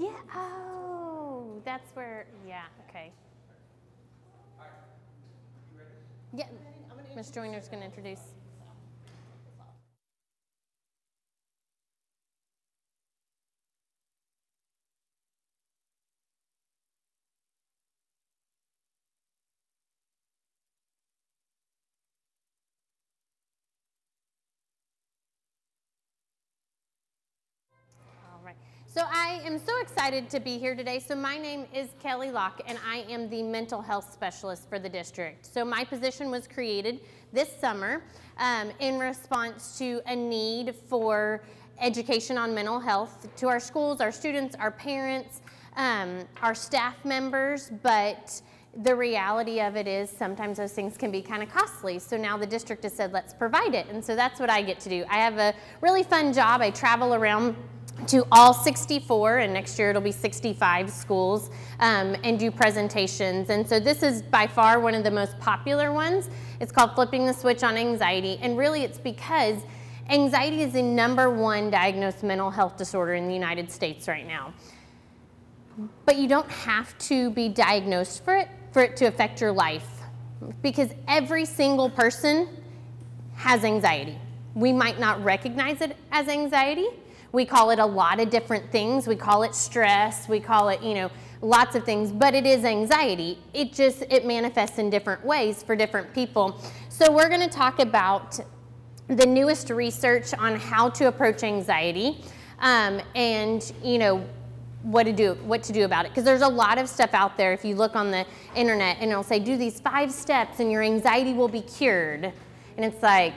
Yeah, oh, that's where, yeah, okay. All right. You ready? Yeah, Ms. Joyner's going to introduce. So I am so excited to be here today. So my name is Kelly Locke, and I am the mental health specialist for the district. So my position was created this summer in response to a need for education on mental health to our schools, our students, our parents, our staff members, but the reality of it is sometimes those things can be kind of costly. So now the district has said, let's provide it. And so that's what I get to do. I have a really fun job. I travel around to all 64, and next year it'll be 65 schools, and do presentations. And so this is by far one of the most popular ones. It's called Flipping the Switch on Anxiety, and really it's because anxiety is the #1 diagnosed mental health disorder in the United States right now. But you don't have to be diagnosed for it to affect your life, because every single person has anxiety. We might not recognize it as anxiety. We call it a lot of different things. We call it stress. We call it, lots of things, but it is anxiety. It manifests in different ways for different people. So we're going to talk about the newest research on how to approach anxiety, and, what to do about it. Because there's a lot of stuff out there. If you look on the internet and it'll say, do these 5 steps and your anxiety will be cured. And it's like,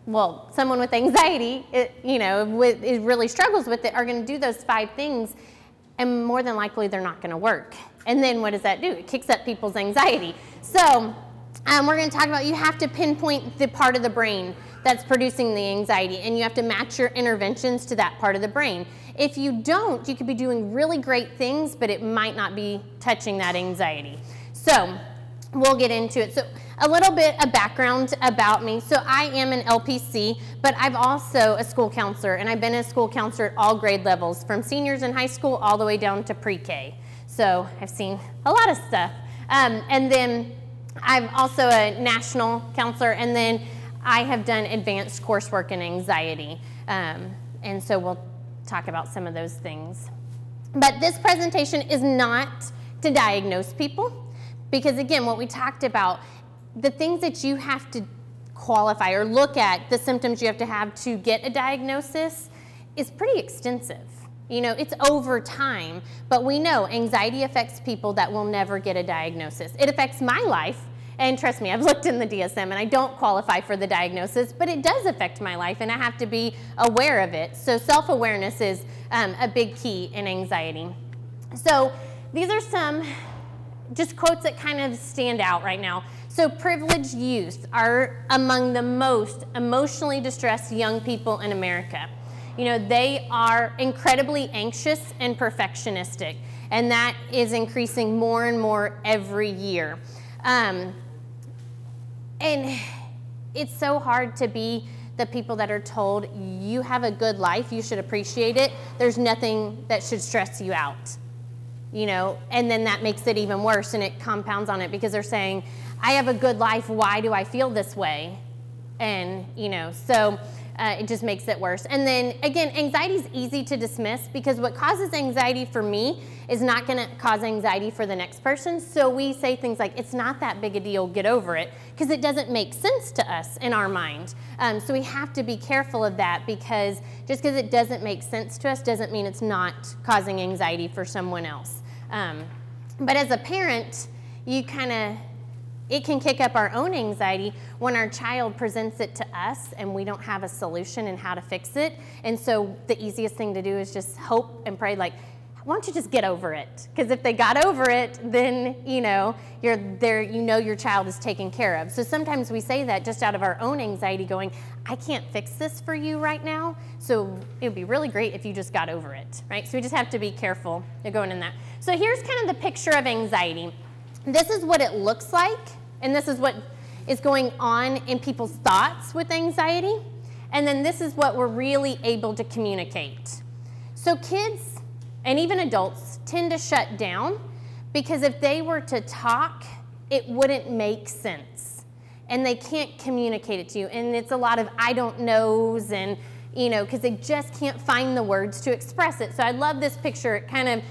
well, someone with anxiety, it really struggles with it, are going to do those 5 things, and more than likely they're not going to work. And then what does that do? It kicks up people's anxiety. So we're going to talk about, you have to pinpoint the part of the brain that's producing the anxiety, and you have to match your interventions to that part of the brain. If you don't, you could be doing really great things, but it might not be touching that anxiety. So we'll get into it. So a little bit of background about me. So I am an LPC, but I'm also a school counselor, and I've been a school counselor at all grade levels, from seniors in high school all the way down to pre-K. So I've seen a lot of stuff. And then I'm also a national counselor, and then I have done advanced coursework in anxiety. And so we'll talk about some of those things. But this presentation is not to diagnose people, because again, what we talked about, the things that you have to qualify or look at, the symptoms you have to get a diagnosis, is pretty extensive. It's over time, but we know anxiety affects people that will never get a diagnosis. It affects my life, and trust me, I've looked in the DSM and I don't qualify for the diagnosis, but it does affect my life and I have to be aware of it. So self-awareness is a big key in anxiety. So these are some just quotes that kind of stand out right now. So privileged youth are among the most emotionally distressed young people in America. They are incredibly anxious and perfectionistic, and that is increasing more and more every year. And it's so hard to be the people that are told, you have a good life, you should appreciate it, there's nothing that should stress you out. And then that makes it even worse, and it compounds on it, because they're saying, I have a good life, why do I feel this way? And, so it just makes it worse. And then, again, anxiety is easy to dismiss, because what causes anxiety for me is not going to cause anxiety for the next person. So we say things like, it's not that big a deal, get over it, because it doesn't make sense to us in our mind. So we have to be careful of that, because just because it doesn't make sense to us doesn't mean it's not causing anxiety for someone else. But as a parent, it can kick up our own anxiety when our child presents it to us and we don't have a solution in how to fix it. And so the easiest thing to do is just hope and pray, like, why don't you just get over it? Because if they got over it, then you're there, your child is taken care of. So sometimes we say that just out of our own anxiety, going, I can't fix this for you right now, so it would be really great if you just got over it, right? So we just have to be careful going in that. So here's kind of the picture of anxiety. This is what it looks like, and this is what is going on in people's thoughts with anxiety. And then this is what we're really able to communicate. So kids and even adults tend to shut down because if they were to talk, it wouldn't make sense. And they can't communicate it to you. And it's a lot of I don't knows and, you know, because they just can't find the words to express it. So I love this picture. It kind of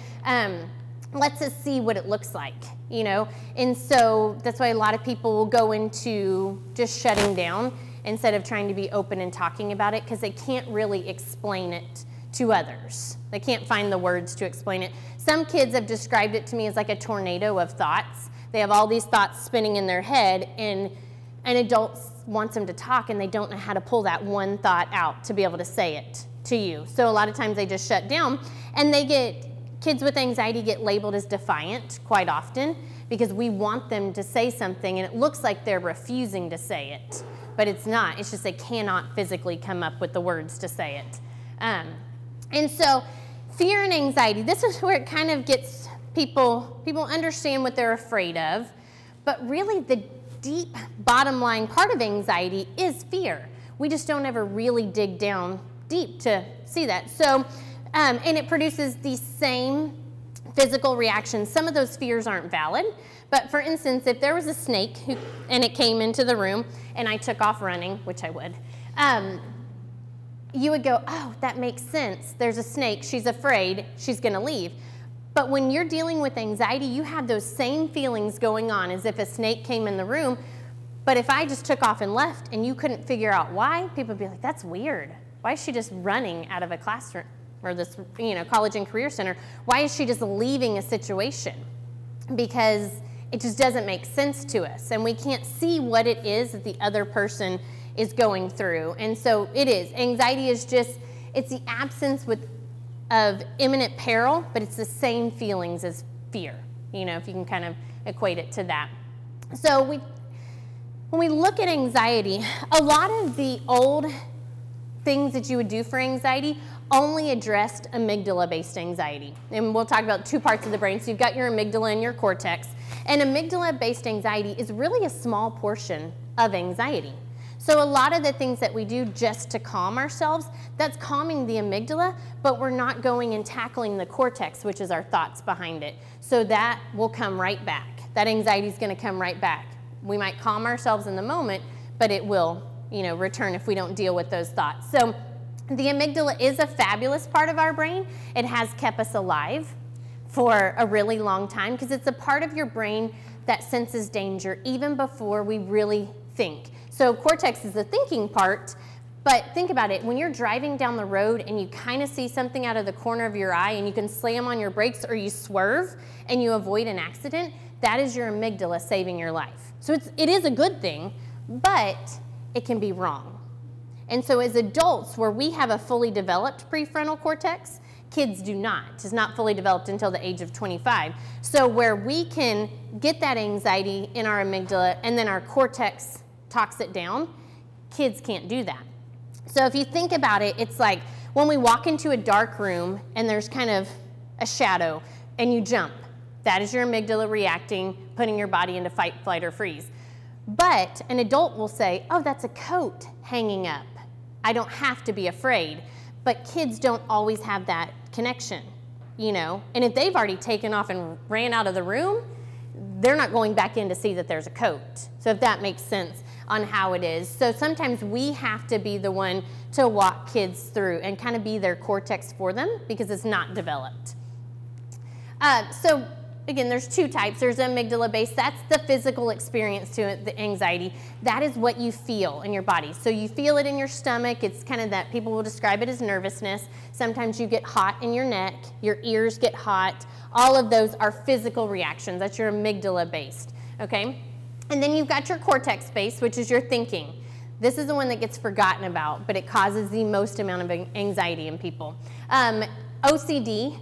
lets us see what it looks like, you know. And so that's why a lot of people will go into just shutting down instead of trying to be open and talking about it because they can't really explain it to others. They can't find the words to explain it. Some kids have described it to me as like a tornado of thoughts. They have all these thoughts spinning in their head, and an adult wants them to talk, and they don't know how to pull that one thought out to be able to say it to you. So a lot of times they just shut down, and kids with anxiety get labeled as defiant quite often because we want them to say something, and it looks like they're refusing to say it, but it's not. It's just they cannot physically come up with the words to say it. And so fear and anxiety, this is where it kind of gets people understand what they're afraid of, but really the deep bottom line part of anxiety is fear. We just don't ever really dig down deep to see that. So, and it produces these same physical reactions. Some of those fears aren't valid, but for instance, if there was a snake and it came into the room and I took off running, which I would, you would go, oh, that makes sense. There's a snake, she's afraid, she's gonna leave. But when you're dealing with anxiety, you have those same feelings going on as if a snake came in the room. But if I just took off and left and you couldn't figure out why, people would be like, that's weird. Why is she just running out of a classroom or this, you know, college and career center? Why is she just leaving a situation? Because it just doesn't make sense to us. And we can't see what it is that the other person is going through. And so it is. Anxiety is just, it's the absence of imminent peril, but it's the same feelings as fear, you know, if you can kind of equate it to that. So when we look at anxiety, a lot of the old things that you would do for anxiety only addressed amygdala-based anxiety. And we'll talk about two parts of the brain. So you've got your amygdala and your cortex. And amygdala-based anxiety is really a small portion of anxiety. So a lot of the things that we do just to calm ourselves, that's calming the amygdala, but we're not going and tackling the cortex, which is our thoughts behind it. So that will come right back. That anxiety is going to come right back. We might calm ourselves in the moment, but it will, you know, return if we don't deal with those thoughts. So the amygdala is a fabulous part of our brain. It has kept us alive for a really long time because it's a part of your brain that senses danger even before we really think. So cortex is the thinking part, but think about it. When you're driving down the road and you kind of see something out of the corner of your eye and you can slam on your brakes or you swerve and you avoid an accident, that is your amygdala saving your life. So it is a good thing, but it can be wrong. And so as adults, where we have a fully developed prefrontal cortex, kids do not. It's not fully developed until the age of 25. So where we can get that anxiety in our amygdala and then our cortex talks it down, kids can't do that. So if you think about it, it's like when we walk into a dark room and there's kind of a shadow and you jump. That is your amygdala reacting, putting your body into fight, flight, or freeze. But an adult will say, oh, that's a coat hanging up. I don't have to be afraid. But kids don't always have that connection, you know? And if they've already taken off and ran out of the room, they're not going back in to see that there's a coat. So if that makes sense on how it is. So sometimes we have to be the one to walk kids through and kind of be their cortex for them because it's not developed. So again, there's two types. There's amygdala-based. That's the physical experience to it, the anxiety. That is what you feel in your body. So you feel it in your stomach. It's kind of that, people will describe it as nervousness. Sometimes you get hot in your neck. Your ears get hot. All of those are physical reactions. That's your amygdala-based, okay? And then you've got your cortex-based, which is your thinking. This is the one that gets forgotten about, but it causes the most amount of anxiety in people. OCD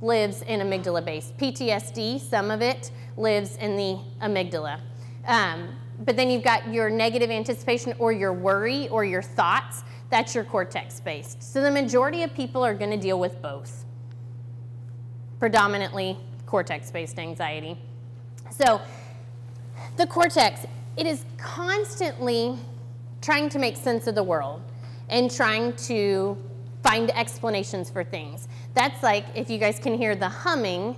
lives in amygdala-based. PTSD, some of it, lives in the amygdala. But then you've got your negative anticipation or your worry or your thoughts. That's your cortex-based. So the majority of people are going to deal with both. Predominantly cortex-based anxiety. So the cortex, it is constantly trying to make sense of the world and trying to find explanations for things. That's like, if you guys can hear the humming,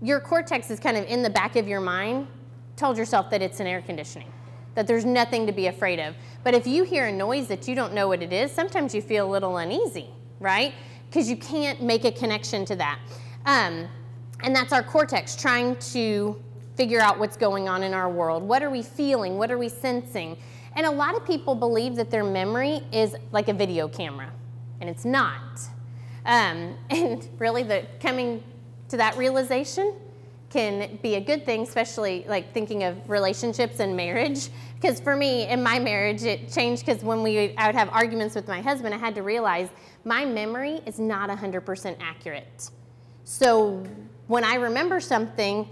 your cortex is kind of in the back of your mind, told yourself that it's an air conditioning, that there's nothing to be afraid of. But if you hear a noise that you don't know what it is, sometimes you feel a little uneasy, right? Because you can't make a connection to that. And that's our cortex trying to figure out what's going on in our world. What are we feeling? What are we sensing? And a lot of people believe that their memory is like a video camera, and it's not. And really, coming to that realization can be a good thing, especially like thinking of relationships and marriage. Because for me, in my marriage, it changed because when I would have arguments with my husband, I had to realize my memory is not 100% accurate. So when I remember something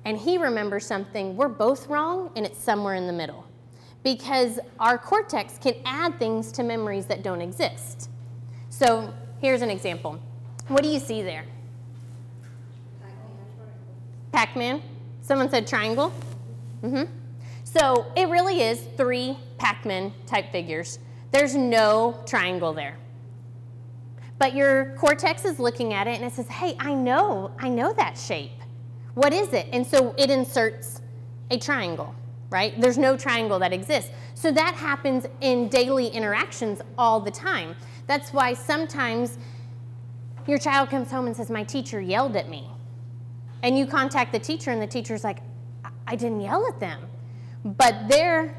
and he remembers something, we're both wrong, and it's somewhere in the middle. Because our cortex can add things to memories that don't exist. So here's an example. What do you see there? Pac-Man? Someone said triangle? Mm-hmm. So it really is 3 Pac-Man type figures. There's no triangle there. But your cortex is looking at it and it says, hey, I know that shape. What is it? And so it inserts a triangle, right? There's no triangle that exists. So that happens in daily interactions all the time. That's why sometimes your child comes home and says, my teacher yelled at me. And you contact the teacher and the teacher's like, I didn't yell at them. But their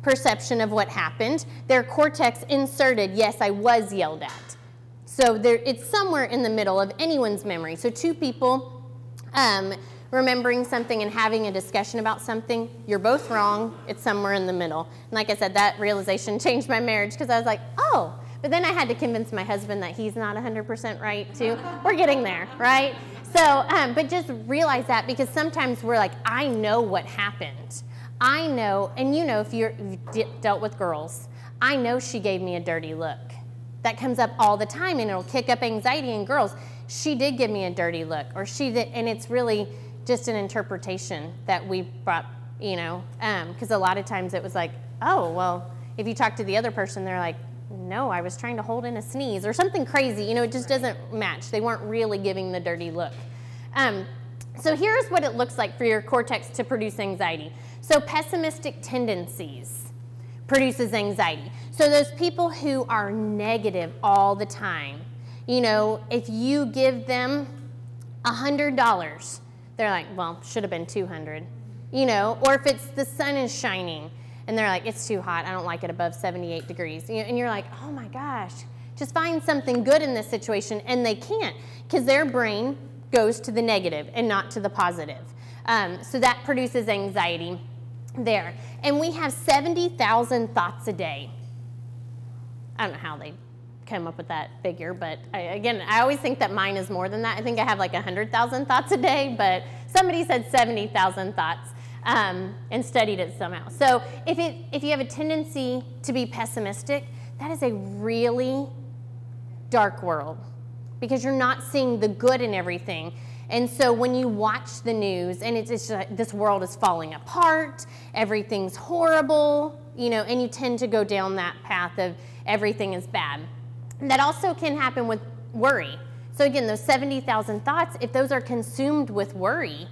perception of what happened, their cortex inserted, yes, I was yelled at. So it's somewhere in the middle of anyone's memory. So 2 people remembering something and having a discussion about something, you're both wrong, it's somewhere in the middle. And like I said, that realization changed my marriage because I was like, oh, but then I had to convince my husband that he's not 100% right too. We're getting there, right? So, but just realize that, because sometimes we're like, I know what happened. I know, and you know, if you've dealt with girls, I know she gave me a dirty look. That comes up all the time, and it'll kick up anxiety in girls. She did give me a dirty look, or she did, and it's really just an interpretation that we brought, you know, because a lot of times it was like, oh, well, if you talk to the other person, they're like, no, I was trying to hold in a sneeze or something crazy. You know, it just doesn't match. They weren't really giving the dirty look. So here's what it looks like for your cortex to produce anxiety. So pessimistic tendencies produces anxiety. So those people who are negative all the time, you know, if you give them $100, they're like, well, should have been 200, you know, or if it's the sun is shining, and they're like, it's too hot, I don't like it above 78 degrees. You know, and you're like, oh my gosh, just find something good in this situation, and they can't, because their brain goes to the negative and not to the positive. So that produces anxiety there. And we have 70,000 thoughts a day. I don't know how they come up with that figure, but I always think that mine is more than that. I think I have like 100,000 thoughts a day, but somebody said 70,000 thoughts. And studied it somehow. So if you have a tendency to be pessimistic, that is a really dark world, because you're not seeing the good in everything. And so when you watch the news and it's just like, this world is falling apart, everything's horrible, you know, and you tend to go down that path of everything is bad. And that also can happen with worry. So again, those 70,000 thoughts, if those are consumed with worry,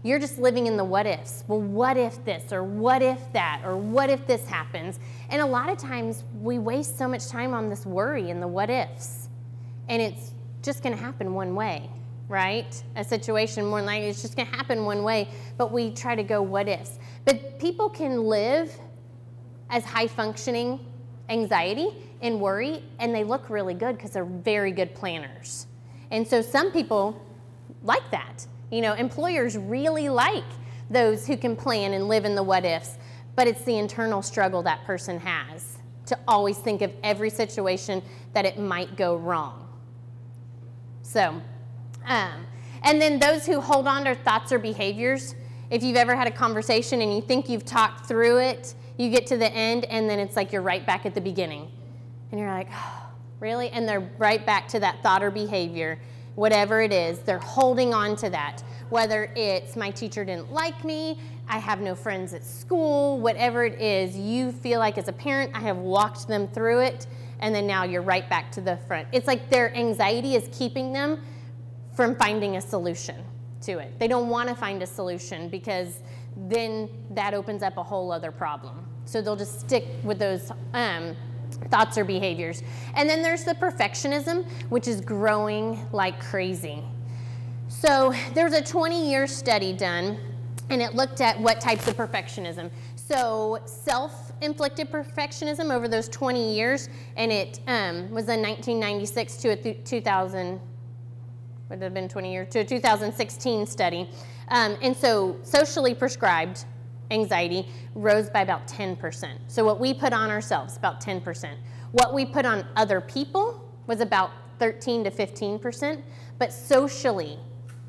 you're just living in the what ifs. Well, what if this, or what if that, or what if this happens? And a lot of times we waste so much time on this worry and the what ifs. And it's just gonna happen one way, right? A situation more likely, it's just gonna happen one way, but we try to go what ifs. But people can live as high functioning anxiety and worry, and they look really good because they're very good planners. And so some people like that. You know, employers really like those who can plan and live in the what ifs, but it's the internal struggle that person has to always think of every situation that it might go wrong. So, and then those who hold on to thoughts or behaviors, if you've ever had a conversation and you think you've talked through it, you get to the end and then it's like you're right back at the beginning. And you're like, oh, really? And they're right back to that thought or behavior. Whatever it is, they're holding on to that. Whether it's my teacher didn't like me, I have no friends at school, whatever it is, you feel like as a parent, I have walked them through it, and then now you're right back to the front. It's like their anxiety is keeping them from finding a solution to it. They don't want to find a solution because then that opens up a whole other problem. So they'll just stick with those thoughts or behaviors. And then there's the perfectionism, which is growing like crazy. So there was a 20-year study done, and it looked at what types of perfectionism. So self-inflicted perfectionism over those 20 years, and it was a 1996 to a 2000, would have been 20 years, to a 2016 study. And so socially prescribed anxiety rose by about 10%. So what we put on ourselves, about 10%. What we put on other people was about 13 to 15%, but socially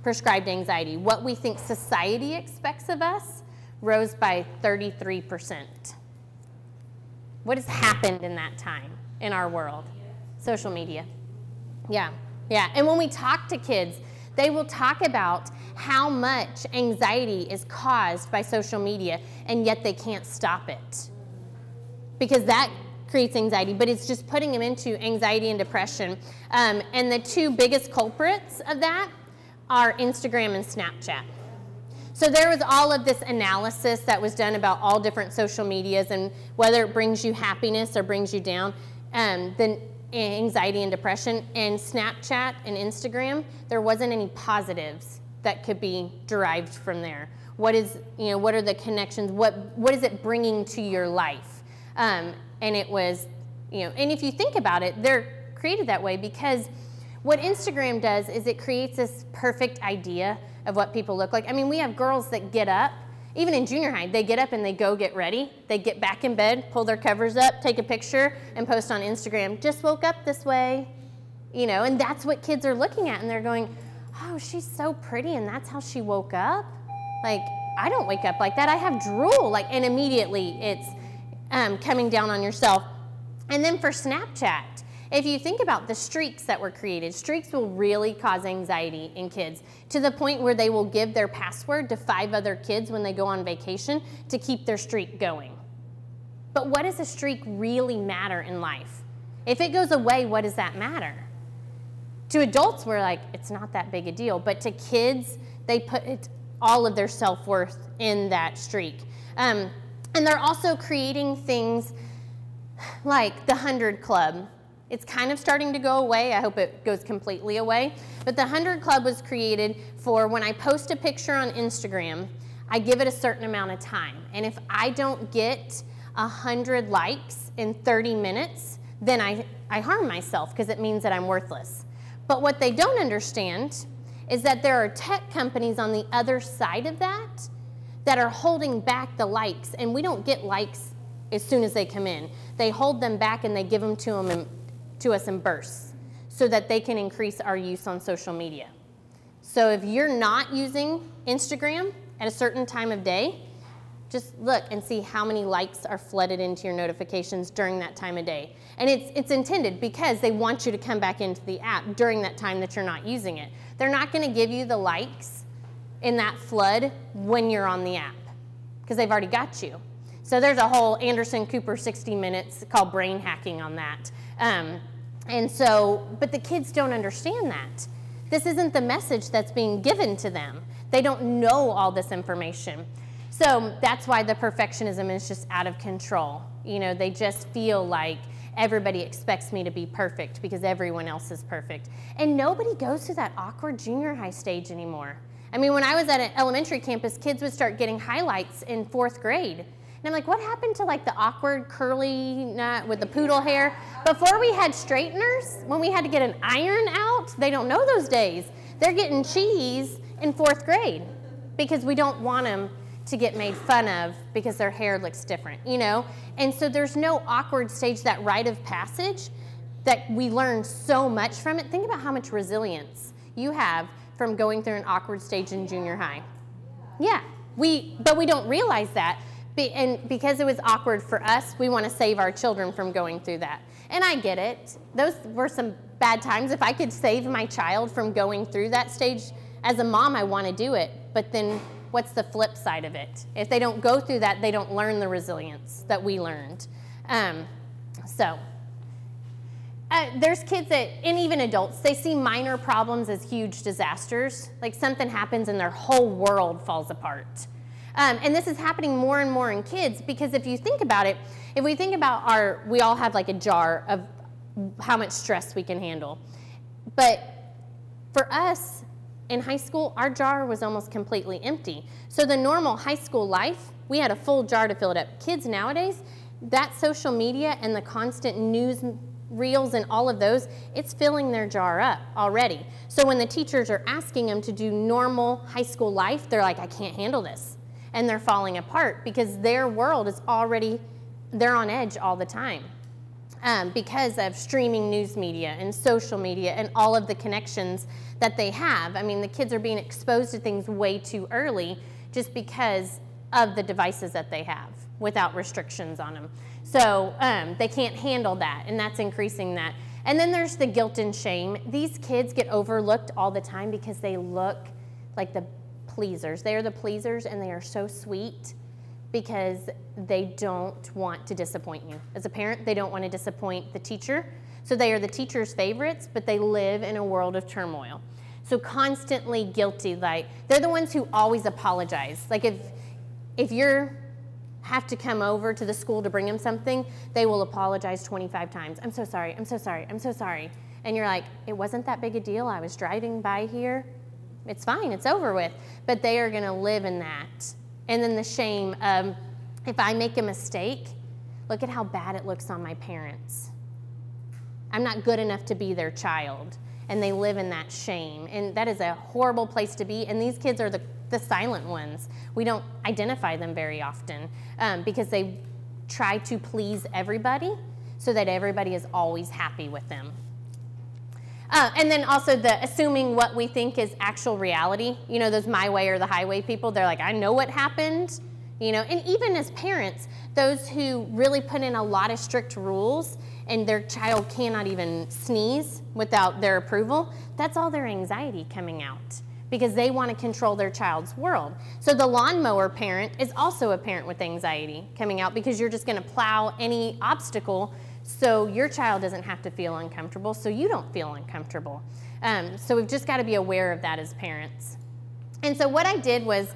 prescribed anxiety, what we think society expects of us, rose by 33%. What has happened in that time in our world? Social media. Yeah. And when we talk to kids, they will talk about how much anxiety is caused by social media, and yet they can't stop it. Because that creates anxiety, but it's just putting them into anxiety and depression. And the two biggest culprits of that are Instagram and Snapchat. So there was all of this analysis that was done about all different social medias and whether it brings you happiness or brings you down, then anxiety and depression. And Snapchat and Instagram, there wasn't any positives that could be derived from there. What are the connections? What is it bringing to your life? And it was, and if you think about it, they're created that way because what Instagram does is it creates this perfect idea of what people look like. I mean, we have girls that get up, even in junior high, they get up and they go get ready. They get back in bed, pull their covers up, take a picture, and post on Instagram, just woke up this way, and that's what kids are looking at, and they're going, oh, she's so pretty, and that's how she woke up? Like, I don't wake up like that. I have drool, and immediately it's coming down on yourself. And then for Snapchat, if you think about the streaks that were created, streaks will really cause anxiety in kids to the point where they will give their password to 5 other kids when they go on vacation to keep their streak going. But what does a streak really matter in life? If it goes away, what does that matter? To adults, we're like, it's not that big a deal. But to kids, they put all of their self-worth in that streak. And they're also creating things like the 100 Club. It's kind of starting to go away. I hope it goes completely away. But the 100 Club was created for when I post a picture on Instagram, I give it a certain amount of time. And if I don't get 100 likes in 30 minutes, then I harm myself because it means that I'm worthless. But what they don't understand is that there are tech companies on the other side of that are holding back the likes. And we don't get likes as soon as they come in. They hold them back and they give them to us in bursts so that they can increase our use on social media. So if you're not using Instagram at a certain time of day, just look and see how many likes are flooded into your notifications during that time of day. And it's intended because they want you to come back into the app during that time that you're not using it. They're not going to give you the likes in that flood when you're on the app because they've already got you. So there's a whole Anderson Cooper 60 Minutes called Brain Hacking on that. But the kids don't understand that. This isn't the message that's being given to them. They don't know all this information. So that's why the perfectionism is just out of control. They just feel like everybody expects me to be perfect because everyone else is perfect. And nobody goes through that awkward junior high stage anymore. I mean, when I was at an elementary campus, kids would start getting highlights in 4th grade. And I'm like, what happened to the awkward curly nut with the poodle hair? Before we had straighteners, when we had to get an iron out, they don't know those days. They're getting cheese in 4th grade because we don't want them to get made fun of because their hair looks different, And so there's no awkward stage, that rite of passage that we learn so much from it. Think about how much resilience you have from going through an awkward stage in junior high. Yeah, but we don't realize that. And because it was awkward for us, we want to save our children from going through that. And I get it. Those were some bad times. If I could save my child from going through that stage, as a mom, I want to do it. But then what's the flip side of it? If they don't go through that, they don't learn the resilience that we learned. So There's kids that, and even adults, they see minor problems as huge disasters. Like something happens and their whole world falls apart. And this is happening more and more in kids because if you think about it, if we think about we all have like a jar of how much stress we can handle. But for us in high school, our jar was almost completely empty. So the normal high school life, we had a full jar to fill it up. Kids nowadays, that social media and the constant news reels and all of those, it's filling their jar up already. So when the teachers are asking them to do normal high school life, they're like, I can't handle this. And they're falling apart because their world is already, they're on edge all the time because of streaming news media and social media and all of the connections that they have. I mean, the kids are being exposed to things way too early just because of the devices that they have without restrictions on them. So they can't handle that, and that's increasing that. And then there's the guilt and shame. These kids get overlooked all the time because they look like the pleasers. They are the pleasers, and they are so sweet because they don't want to disappoint you. As a parent, they don't want to disappoint the teacher, so they are the teacher's favorites, but they live in a world of turmoil. So constantly guilty, like they're the ones who always apologize. Like if you're have to come over to the school to bring them something, they will apologize 25 times. I'm so sorry, I'm so sorry, I'm so sorry. And you're like, it wasn't that big a deal. I was driving by here. It's fine, it's over with. But they are gonna live in that. And then the shame of, if I make a mistake, look at how bad it looks on my parents. I'm not good enough to be their child. And they live in that shame. And that is a horrible place to be. And these kids are the silent ones. We don't identify them very often because they try to please everybody so that everybody is always happy with them. And then also the assuming what we think is actual reality. You know, those my way or the highway people, they're like, I know what happened. You know, and even as parents, those who really put in a lot of strict rules and their child cannot even sneeze without their approval, that's all their anxiety coming out because they want to control their child's world. So the lawnmower parent is also a parent with anxiety coming out because you're just going to plow any obstacle so your child doesn't have to feel uncomfortable, so you don't feel uncomfortable. So we've just got to be aware of that as parents. And so what I did was,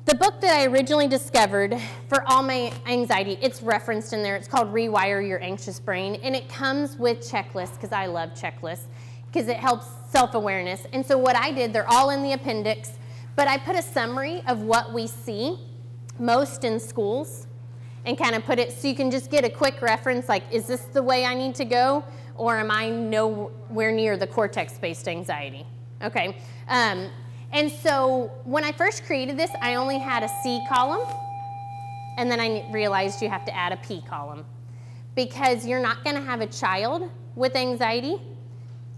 the book that I originally discovered for all my anxiety, it's referenced in there. It's called Rewire Your Anxious Brain, and it comes with checklists because I love checklists because it helps self-awareness. And so what I did, they're all in the appendix, but I put a summary of what we see most in schools and kind of put it so you can just get a quick reference, like, is this the way I need to go, or am I nowhere near the cortex-based anxiety? Okay. And so when I first created this, I only had a C column, and then I realized you have to add a P column because you're not going to have a child with anxiety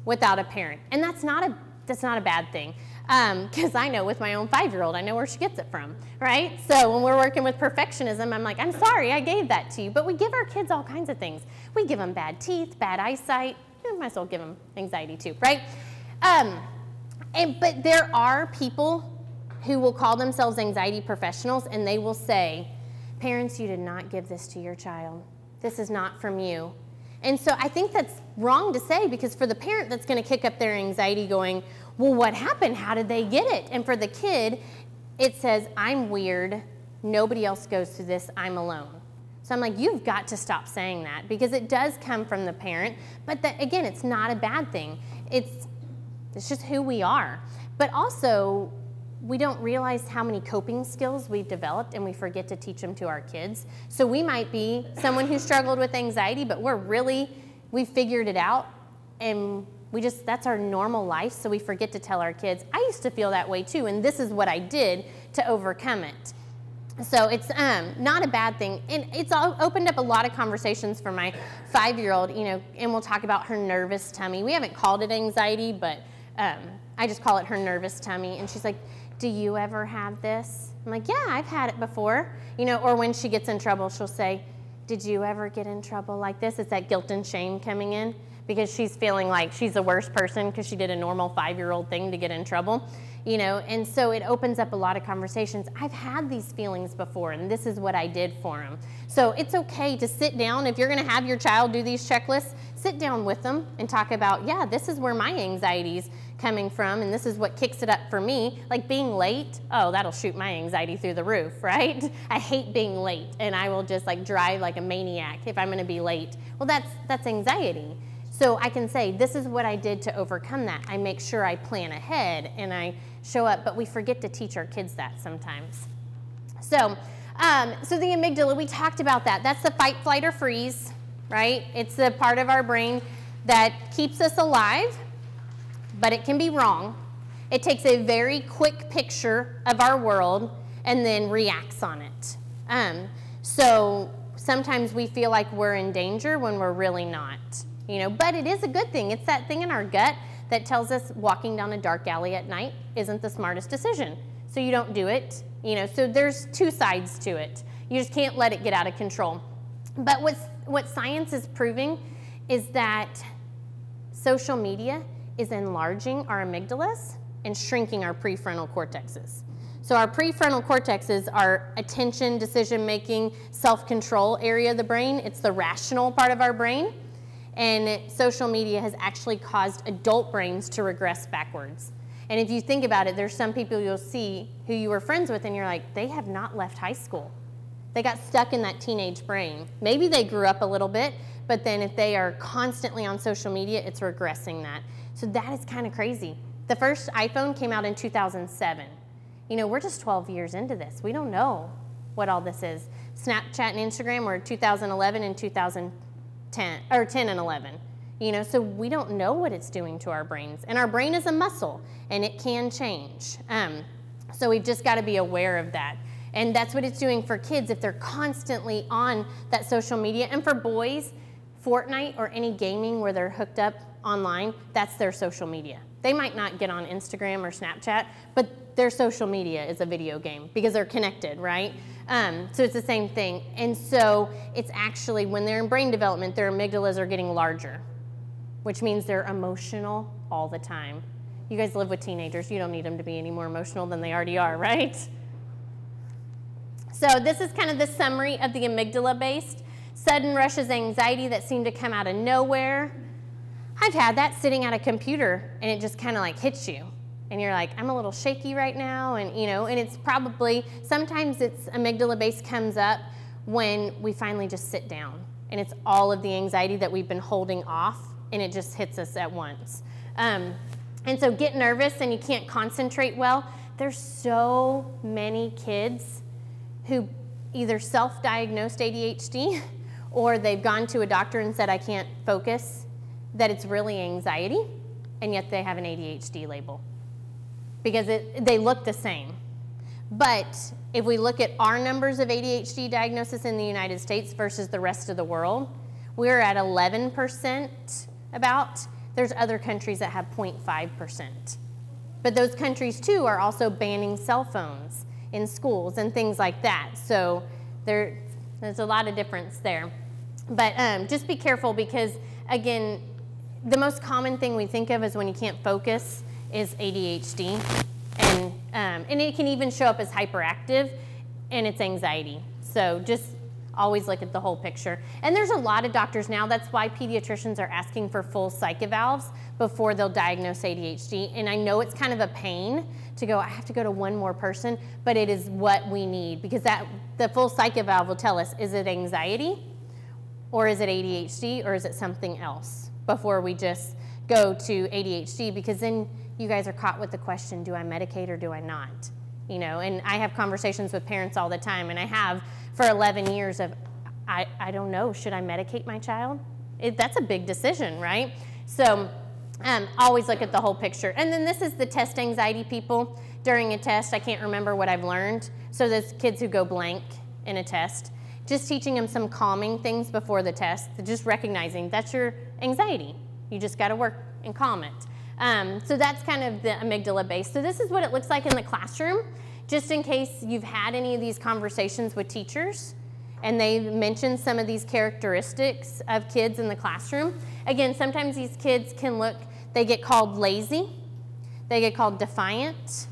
without a parent. And that's not a bad thing because I know with my own 5-year-old, I know where she gets it from, right? So when we're working with perfectionism, I'm like, I'm sorry I gave that to you. But we give our kids all kinds of things. We give them bad teeth, bad eyesight. You might as well give them anxiety too, right? But there are people who will call themselves anxiety professionals, and they will say, parents, you did not give this to your child. This is not from you. And so I think that's wrong to say because for the parent, that's going to kick up their anxiety going, well, what happened? How did they get it? And for the kid, it says, I'm weird. Nobody else goes through this. I'm alone. So I'm like, you've got to stop saying that because it does come from the parent. But again, it's not a bad thing. It's just who we are. But also, we don't realize how many coping skills we've developed and we forget to teach them to our kids. So we might be someone who struggled with anxiety, but we figured it out and that's our normal life, so we forget to tell our kids. I used to feel that way too, and this is what I did to overcome it. So it's not a bad thing. And it's opened up a lot of conversations for my 5-year-old, you know, and we'll talk about her nervous tummy. We haven't called it anxiety, but I just call it her nervous tummy. And she's like, do you ever have this? I'm like, yeah, I've had it before. You know, or when she gets in trouble, she'll say, did you ever get in trouble like this? It's that guilt and shame coming in because she's feeling like she's the worst person because she did a normal 5-year-old thing to get in trouble. you know, and so it opens up a lot of conversations. I've had these feelings before, and this is what I did for them. So it's okay to sit down. If you're going to have your child do these checklists, sit down with them and talk about, yeah, this is where my anxiety's coming from, and this is what kicks it up for me. Like being late, oh, that'll shoot my anxiety through the roof, right? I hate being late, and I will just like drive like a maniac if I'm going to be late. Well, that's anxiety. So I can say, this is what I did to overcome that. I make sure I plan ahead and I show up, but we forget to teach our kids that sometimes. So the amygdala, we talked about that. That's the fight, flight, or freeze, right? It's the part of our brain that keeps us alive, but it can be wrong. It takes a very quick picture of our world and then reacts on it. So sometimes we feel like we're in danger when we're really not. You know, but it is a good thing. It's that thing in our gut that tells us walking down a dark alley at night isn't the smartest decision. So you don't do it. You know, so there's two sides to it. You just can't let it get out of control. But what science is proving is that social media is enlarging our amygdalas and shrinking our prefrontal cortexes. So our prefrontal cortexes are attention, decision-making, self-control area of the brain. It's the rational part of our brain. And social media has actually caused adult brains to regress backwards. And if you think about it, there's some people you'll see who you were friends with and you're like, they have not left high school. They got stuck in that teenage brain. Maybe they grew up a little bit, but then if they are constantly on social media, it's regressing that. So that is kind of crazy. The first iPhone came out in 2007. You know, we're just 12 years into this. We don't know what all this is. Snapchat and Instagram were 2011 and 2010, or 10 and 11. You know, so we don't know what it's doing to our brains. And our brain is a muscle, and it can change. So we've just got to be aware of that. And that's what it's doing for kids if they're constantly on that social media. And for boys, Fortnite or any gaming where they're hooked up online, that's their social media. They might not get on Instagram or Snapchat, but their social media is a video game because they're connected, right? So it's the same thing. And so it's actually, when they're in brain development, their amygdalas are getting larger, which means they're emotional all the time. You guys live with teenagers. You don't need them to be any more emotional than they already are, right? So this is kind of the summary of the amygdala-based. Sudden rushes of anxiety that seem to come out of nowhere. I've had that sitting at a computer, and it just kind of like hits you. And you're like, I'm a little shaky right now, and you know, and it's probably, sometimes it's amygdala-based comes up when we finally just sit down. And it's all of the anxiety that we've been holding off, and it just hits us at once. And so get nervous and you can't concentrate well. There's so many kids who either self-diagnosed ADHD or they've gone to a doctor and said, I can't focus, that it's really anxiety, and yet they have an ADHD label because they look the same. But if we look at our numbers of ADHD diagnosis in the United States versus the rest of the world, we're at 11% about. There's other countries that have 0.5%. But those countries too are also banning cell phones in schools and things like that. So there's a lot of difference there. But just be careful because, again, the most common thing we think of is when you can't focus is ADHD. And it can even show up as hyperactive, and it's anxiety. So just always look at the whole picture. And there's a lot of doctors now. That's why pediatricians are asking for full psych evals before they'll diagnose ADHD. And I know it's kind of a pain to go, I have to go to one more person, but it is what we need because the full psych eval will tell us, is it anxiety or is it ADHD or is it something else before we just go to ADHD, because then you guys are caught with the question, do I medicate or do I not? You know, and I have conversations with parents all the time, and I have for 11 years of, I don't know, should I medicate my child? That's a big decision, right? So always look at the whole picture. And then this is the test anxiety people. During a test, I can't remember what I've learned. So there's kids who go blank in a test. Just teaching them some calming things before the test, just recognizing that's your anxiety. You just got to work and calm it. So that's kind of the amygdala base. So this is what it looks like in the classroom, just in case you've had any of these conversations with teachers and they mention some of these characteristics of kids in the classroom. Again, sometimes these kids can look, they get called lazy, they get called defiant,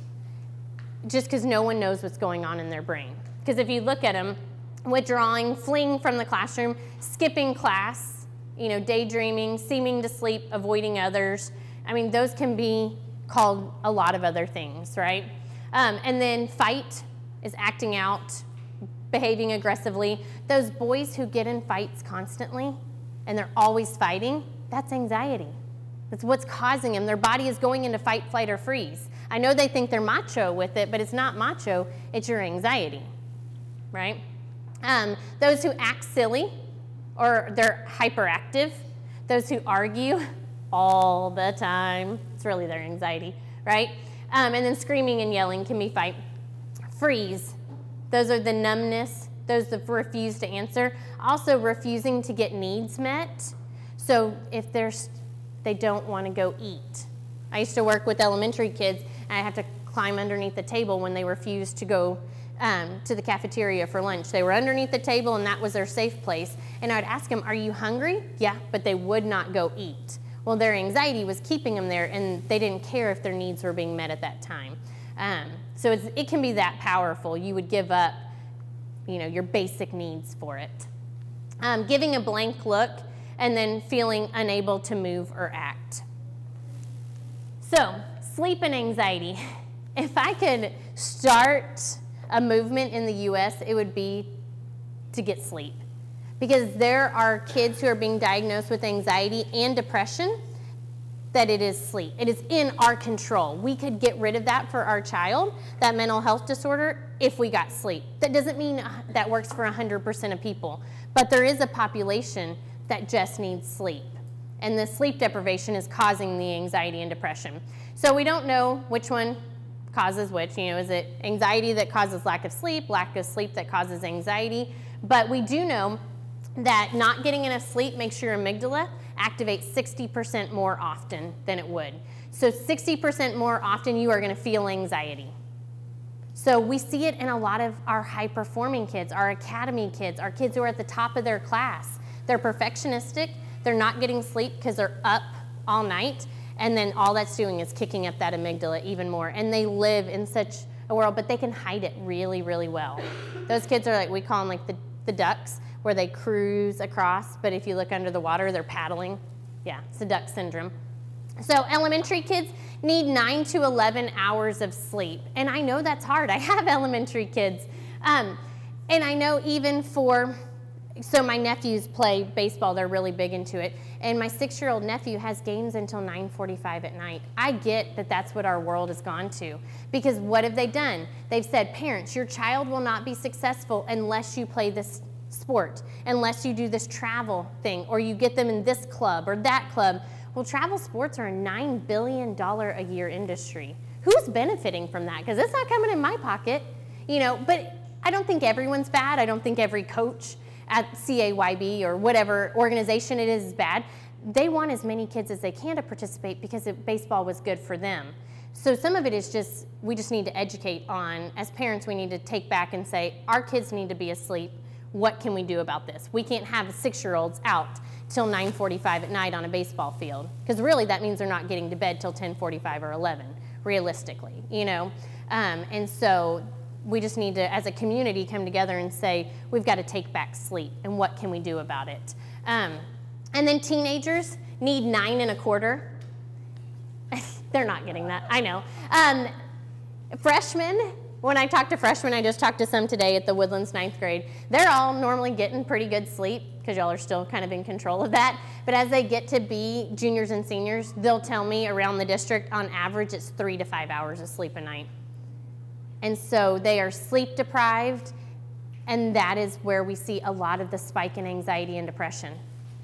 just because no one knows what's going on in their brain. Because if you look at them, withdrawing, fleeing from the classroom, skipping class, daydreaming, seeming to sleep, avoiding others, I mean, those can be called a lot of other things, right? And then fight is acting out, behaving aggressively. Those boys who get in fights constantly and they're always fighting, that's anxiety. That's what's causing them. Their body is going into fight, flight, or freeze. I know they think they're macho with it, but it's not macho, it's your anxiety, right? Those who act silly or they're hyperactive, those who argue all the time, it's really their anxiety, right? And then screaming and yelling can be fight. Freeze, those are the numbness, those that refuse to answer. Also refusing to get needs met. So if they don't want to go eat. I used to work with elementary kids, and I have to climb underneath the table when they refused to go to the cafeteria for lunch. They were underneath the table, and that was their safe place. And I'd ask them, are you hungry? Yeah, but they would not go eat. Well, their anxiety was keeping them there, and they didn't care if their needs were being met at that time. So it can be that powerful. You would give up, your basic needs for it. Giving a blank look and then feeling unable to move or act. So, sleep and anxiety. If I could start a movement in the U.S., it would be to get sleep. Because there are kids who are being diagnosed with anxiety and depression that it is sleep. It is in our control. We could get rid of that for our child, that mental health disorder, if we got sleep. That doesn't mean that works for 100% of people, but there is a population that just needs sleep. And the sleep deprivation is causing the anxiety and depression. So we don't know which one causes which. Is it anxiety that causes lack of sleep that causes anxiety? But we do know that not getting enough sleep makes your amygdala activate 60% more often than it would. So 60% more often you are going to feel anxiety. So we see it in a lot of our high-performing kids, our academy kids, our kids who are at the top of their class. They're perfectionistic, they're not getting sleep because they're up all night, and then all that's doing is kicking up that amygdala even more. And they live in such a world, but they can hide it really, really well. Those kids are we call them the ducks, where they cruise across, but if you look under the water, they're paddling. Yeah, it's the duck syndrome. So elementary kids need 9 to 11 hours of sleep. And I know that's hard. I have elementary kids. And I know even so my nephews play baseball. They're really big into it. And my 6-year-old nephew has games until 9:45 at night. I get that that's what our world has gone to. Because what have they done? They've said, parents, your child will not be successful unless you play this sport, unless you do this travel thing, or you get them in this club or that club. Well, travel sports are a $9 billion a year industry. Who's benefiting from that? Because it's not coming in my pocket, but I don't think everyone's bad. I don't think every coach at CAYB or whatever organization it is bad. They want as many kids as they can to participate because baseball was good for them. So some of it is we just need to educate on, as parents, we need to take back and say, our kids need to be asleep. What can we do about this? We can't have 6-year-olds out till 9:45 at night on a baseball field, because really that means they're not getting to bed till 10:45 or 11, realistically, And so we just need to, as a community, come together and say, we've got to take back sleep, and what can we do about it? And then teenagers need 9 1/4. They're not getting that, I know. Freshmen, when I talk to freshmen, I just talked to some today at the Woodlands 9th grade, they're all normally getting pretty good sleep, because y'all are still kind of in control of that. But as they get to be juniors and seniors, they'll tell me around the district, on average, it's 3 to 5 hours of sleep a night. And so they are sleep deprived, and that is where we see a lot of the spike in anxiety and depression,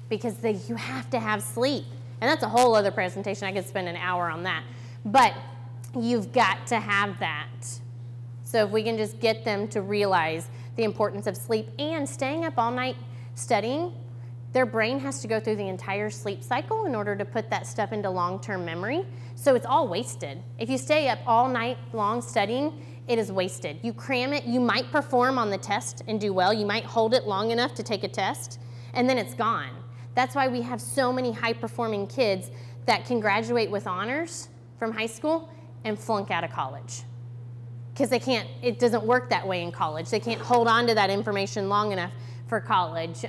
because you have to have sleep. And that's a whole other presentation. I could spend an hour on that. But you've got to have that. So if we can just get them to realize the importance of sleep and staying up all night studying, their brain has to go through the entire sleep cycle in order to put that stuff into long-term memory. So it's all wasted. If you stay up all night long studying, it is wasted. You cram it, you might perform on the test and do well. You might hold it long enough to take a test, and then it's gone. That's why we have so many high-performing kids that can graduate with honors from high school and flunk out of college. because it doesn't work that way in college. They can't hold on to that information long enough for college.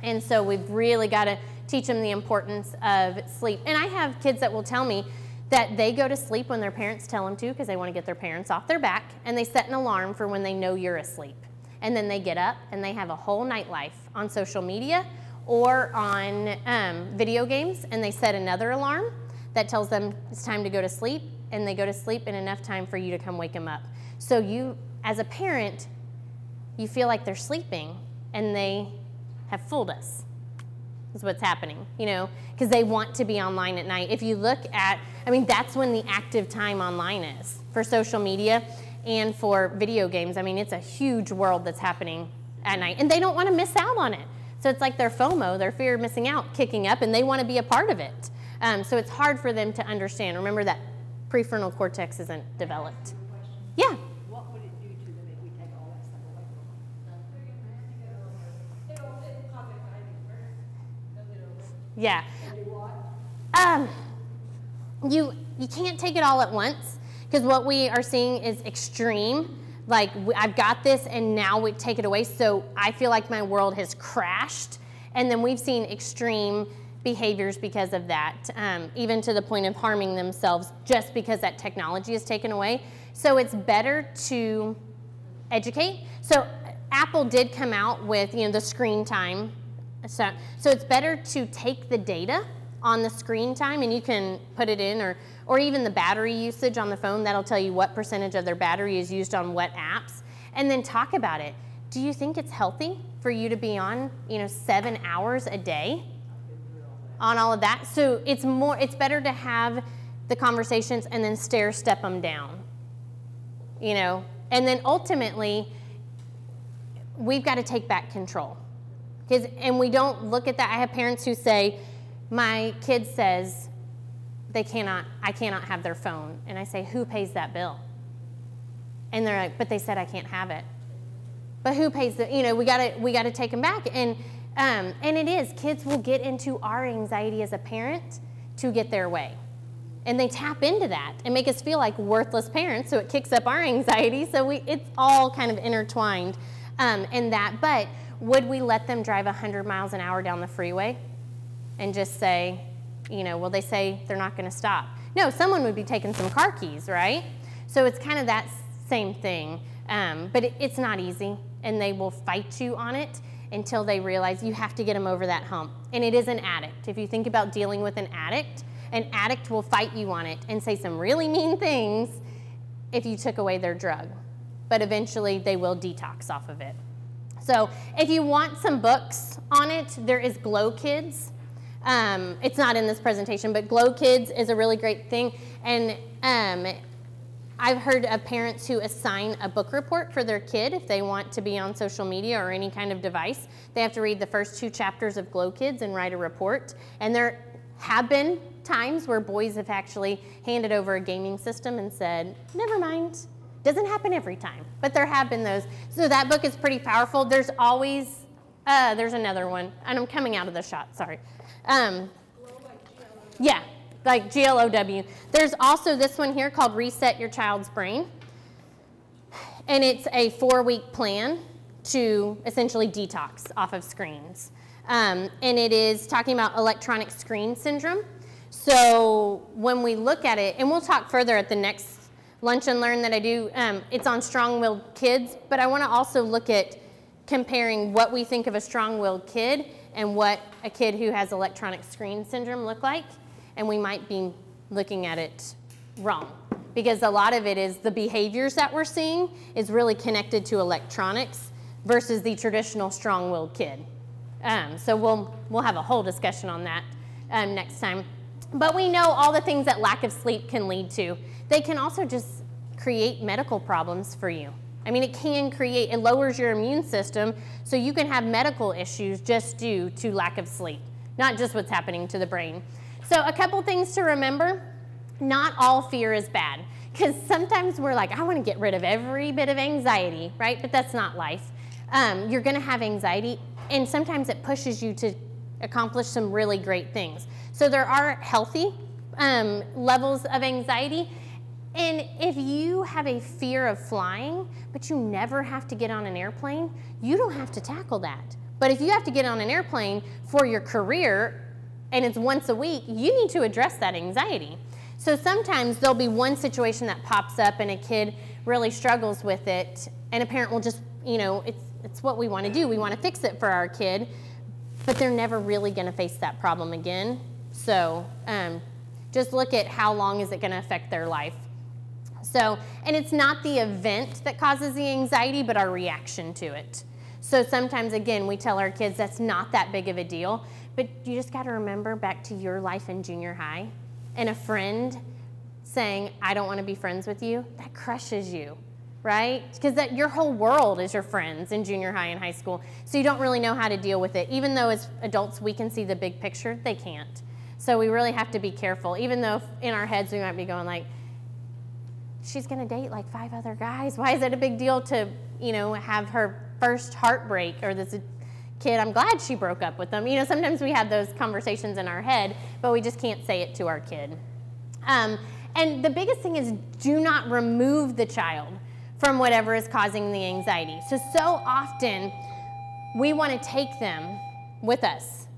And so we've really got to teach them the importance of sleep. And I have kids that will tell me that they go to sleep when their parents tell them to because they want to get their parents off their back, and they set an alarm for when they know you're asleep. And then they get up and they have a whole nightlife on social media or on video games, and they set another alarm that tells them it's time to go to sleep, and they go to sleep in enough time for you to come wake them up. So you, as a parent, you feel like they're sleeping and they have fooled us. Is what's happening, you know, because they want to be online at night. If you look at, I mean, that's when the active time online is for social media and for video games. I mean, it's a huge world that's happening at night, and they don't want to miss out on it. So it's like their FOMO, their fear of missing out, kicking up, and they want to be a part of it. So it's hard for them to understand. Remember that prefrontal cortex isn't developed. Yeah. What would it do to them if we take all that stuff away from them? Yeah. You can't take it all at once, because what we are seeing is extreme. Like, I've got this and now we take it away, so I feel like my world has crashed. And then we've seen extreme behaviors because of that, even to the point of harming themselves just because that technology is taken away. So it's better to educate. So Apple did come out with, you know, the screen time. So it's better to take the data on the screen time, and you can put it in, or even the battery usage on the phone. That'll tell you what percentage of their battery is used on what apps, and then talk about it. Do you think it's healthy for you to be on, you know, 7 hours a day on all of that? So it's better to have the conversations and then step them down, you know, and then ultimately we've got to take back control. And we don't look at that. I have parents who say, my kid says I cannot have their phone. And I say, who pays that bill? And they're like, but they said I can't have it. But who pays the, you know, we gotta take them back. And it is, kids will get into our anxiety as a parent to get their way. And they tap into that and make us feel like worthless parents, so it kicks up our anxiety. So it's all kind of intertwined in that. But would we let them drive 100 miles an hour down the freeway and just say, you know, well, they say they're not going to stop? No, someone would be taking some car keys, right? So it's kind of that same thing. But it's not easy, and they will fight you on it until they realize you have to get them over that hump. And it is an addict. If you think about dealing with an addict will fight you on it and say some really mean things if you took away their drug. But eventually they will detox off of it. So if you want some books on it, there is Glow Kids. It's not in this presentation, but Glow Kids is a really great thing. And I've heard of parents who assign a book report for their kid if they want to be on social media or any kind of device. They have to read the first 2 chapters of Glow Kids and write a report. And there have been times where boys have actually handed over a gaming system and said, never mind. Doesn't happen every time, but there have been those. So that book is pretty powerful. There's always, there's another one, and I'm coming out of the shot, sorry. Yeah, like GLOW. There's also this one here called Reset Your Child's Brain. And it's a 4-week plan to essentially detox off of screens. And it is talking about electronic screen syndrome. So when we look at it, and we'll talk further at the next Lunch and Learn that I do, it's on strong-willed kids, but I want to also look at comparing what we think of a strong-willed kid and what a kid who has electronic screen syndrome look like, and we might be looking at it wrong, because a lot of it is the behaviors that we're seeing is really connected to electronics versus the traditional strong-willed kid. So we'll have a whole discussion on that next time. But we know all the things that lack of sleep can lead to. They can also just create medical problems for you. I mean, it lowers your immune system, so you can have medical issues just due to lack of sleep, not just what's happening to the brain. So a couple things to remember: not all fear is bad, because sometimes we're like, I want to get rid of every bit of anxiety, right? But that's not life. You're going to have anxiety, and sometimes it pushes you to accomplish some really great things. So there are healthy levels of anxiety, And if you have a fear of flying, but you never have to get on an airplane, you don't have to tackle that. But if you have to get on an airplane for your career and it's once a week, you need to address that anxiety. So sometimes there'll be one situation that pops up and a kid really struggles with it, and a parent will just, you know, it's what we want to do. We want to fix it for our kid, but they're never really going to face that problem again. So just look at how long is it going to affect their life. So, and it's not the event that causes the anxiety, but our reaction to it. So sometimes, again, we tell our kids that's not that big of a deal, but you just got to remember back to your life in junior high and a friend saying, I don't want to be friends with you, that crushes you, right? Because that your whole world is your friends in junior high and high school, so you don't really know how to deal with it. Even though as adults we can see the big picture, they can't. So we really have to be careful, even though in our heads we might be going like, she's going to date like 5 other guys. Why is it a big deal to, you know, have her first heartbreak, or this kid, I'm glad she broke up with them. You know, sometimes we have those conversations in our head, but we just can't say it to our kid. And the biggest thing is do not remove the child from whatever is causing the anxiety. So often we want to take them with us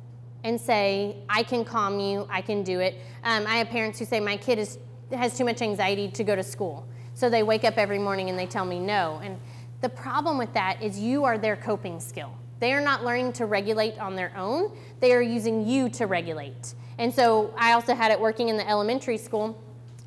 and say, I can calm you, I can do it. I have parents who say, my kid has too much anxiety to go to school. So they wake up every morning and they tell me no. And the problem with that is you are their coping skill. They are not learning to regulate on their own. They are using you to regulate. And so I also had it working in the elementary school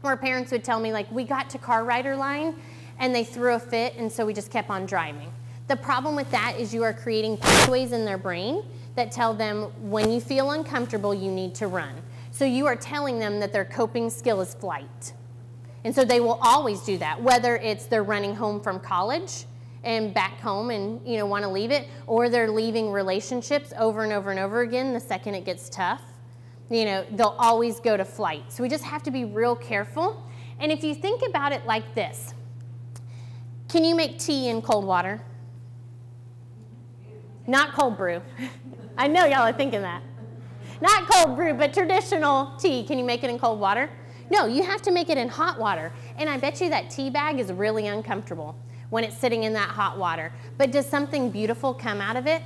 where parents would tell me, like, we got to car rider line and they threw a fit, and so we just kept on driving. The problem with that is you are creating pathways in their brain that tell them when you feel uncomfortable, you need to run. So you are telling them that their coping skill is flight. And so they will always do that, whether it's they're running home from college and back home and, you know, want to leave it, or they're leaving relationships over and over and over again the second it gets tough. You know, they'll always go to flight. So we just have to be real careful. And if you think about it like this, can you make tea in cold water? Not cold brew. I know y'all are thinking that. Not cold brew, but traditional tea. Can you make it in cold water? No, you have to make it in hot water. And I bet you that tea bag is really uncomfortable when it's sitting in that hot water. But does something beautiful come out of it?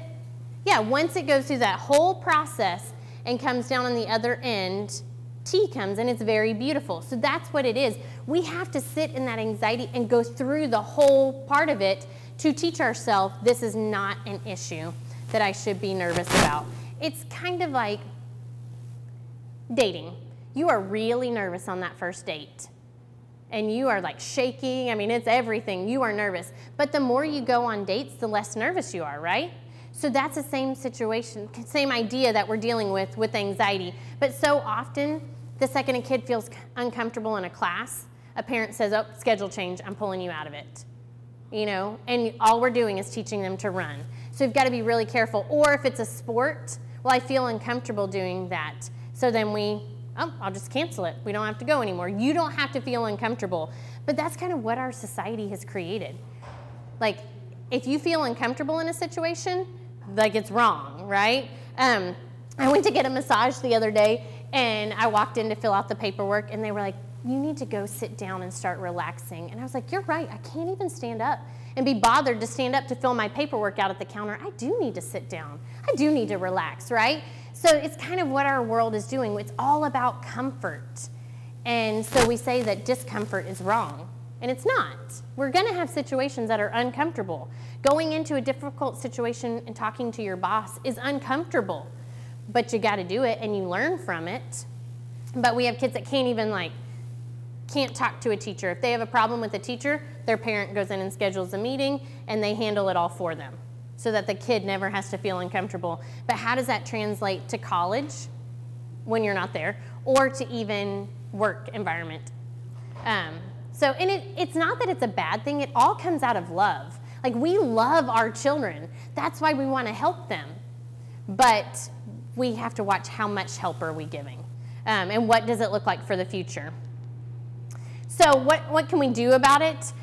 Yeah, once it goes through that whole process and comes down on the other end, tea comes and it's very beautiful. So that's what it is. We have to sit in that anxiety and go through the whole part of it to teach ourselves this is not an issue that I should be nervous about. It's kind of like dating. You are really nervous on that first date. And you are like shaking. I mean, it's everything. You are nervous. But the more you go on dates, the less nervous you are, right? So that's the same situation, same idea that we're dealing with anxiety. But so often, the second a kid feels uncomfortable in a class, a parent says, oh, schedule change, I'm pulling you out of it. You know, and all we're doing is teaching them to run. So you've got to be really careful. Or if it's a sport, well, I feel uncomfortable doing that. So then I'll just cancel it. We don't have to go anymore. You don't have to feel uncomfortable. But that's kind of what our society has created. Like, if you feel uncomfortable in a situation, like it's wrong, right? I went to get a massage the other day, and I walked in to fill out the paperwork, and they were like, you need to go sit down and start relaxing. And I was like, you're right. I can't even stand up and be bothered to stand up to fill my paperwork out at the counter. I do need to sit down. I do need to relax, right? So it's kind of what our world is doing. It's all about comfort. And so we say that discomfort is wrong. And it's not. We're going to have situations that are uncomfortable. Going into a difficult situation and talking to your boss is uncomfortable. But you got to do it and you learn from it. But we have kids that can't talk to a teacher. If they have a problem with a teacher, their parent goes in and schedules a meeting and they handle it all for them so that the kid never has to feel uncomfortable. But how does that translate to college when you're not there, or to even work environment? And it's not that it's a bad thing. It all comes out of love. Like, we love our children. That's why we want to help them. But we have to watch how much help are we giving, and what does it look like for the future. So what can we do about it?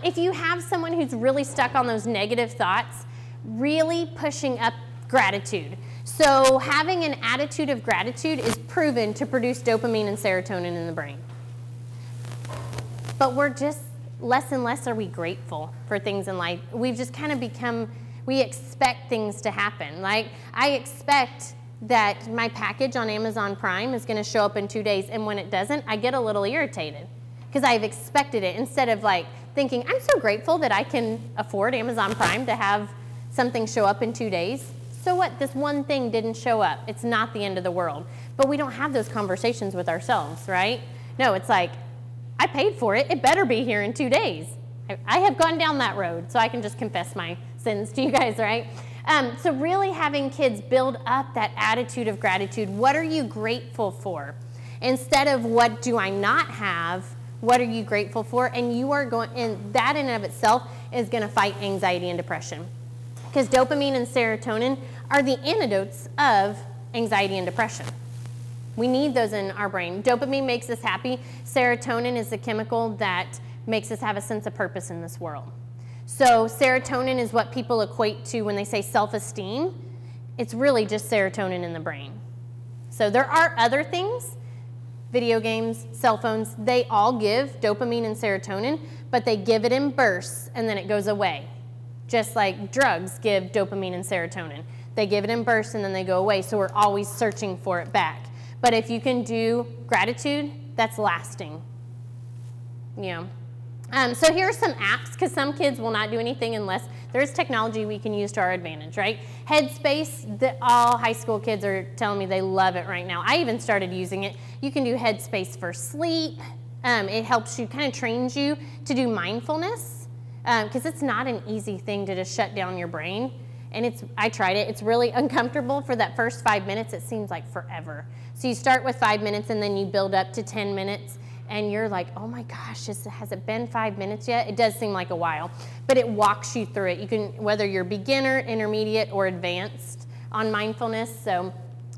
If you have someone who's really stuck on those negative thoughts, really pushing up gratitude. So having an attitude of gratitude is proven to produce dopamine and serotonin in the brain. but we're just less and less are we grateful for things in life. We've just kind of become, we expect things to happen. Like, I expect that my package on Amazon Prime is going to show up in 2 days, and when it doesn't, I get a little irritated because I've expected it, instead of like thinking, I'm so grateful that I can afford Amazon Prime to have something show up in 2 days. So what? This one thing didn't show up. It's not the end of the world. But we don't have those conversations with ourselves, right? No, it's like, I paid for it. It better be here in 2 days. I have gone down that road, so I can just confess my sins to you guys, right? So really having kids build up that attitude of gratitude. What are you grateful for? Instead of what do I not have, what are you grateful for? And you are going, and that in and of itself is going to fight anxiety and depression. Because dopamine and serotonin are the antidotes of anxiety and depression. We need those in our brain. Dopamine makes us happy. Serotonin is the chemical that makes us have a sense of purpose in this world. So serotonin is what people equate to when they say self-esteem. It's really just serotonin in the brain. So there are other things, video games, cell phones, they all give dopamine and serotonin, but they give it in bursts and then it goes away. Just like drugs give dopamine and serotonin. They give it in bursts and then they go away, so we're always searching for it back. But if you can do gratitude, that's lasting. You know. So here are some apps, because some kids will not do anything unless there's technology we can use to our advantage, right? Headspace, all high school kids are telling me they love it right now. I even started using it. You can do Headspace for sleep. It helps you, kind of trains you to do mindfulness, because it's not an easy thing to just shut down your brain. And I tried it. It's really uncomfortable for that first 5 minutes. It seems like forever. So you start with 5 minutes and then you build up to 10 minutes. And you're like, oh my gosh, has it been 5 minutes yet? It does seem like a while, but it walks you through it. You can, whether you're beginner, intermediate, or advanced on mindfulness. So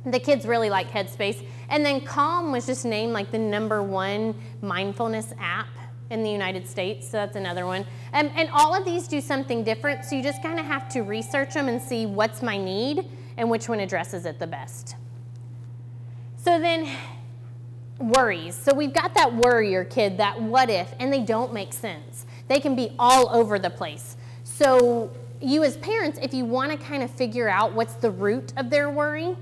the kids really like Headspace. And then Calm was just named like the #1 mindfulness app in the United States. So that's another one. And all of these do something different. So you just kind of have to research them and see what's my need and which one addresses it the best. So then, worries. So we've got that worrier kid, that what if, and they don't make sense. They can be all over the place. So you as parents, if you want to kind of figure out what's the root of their worry,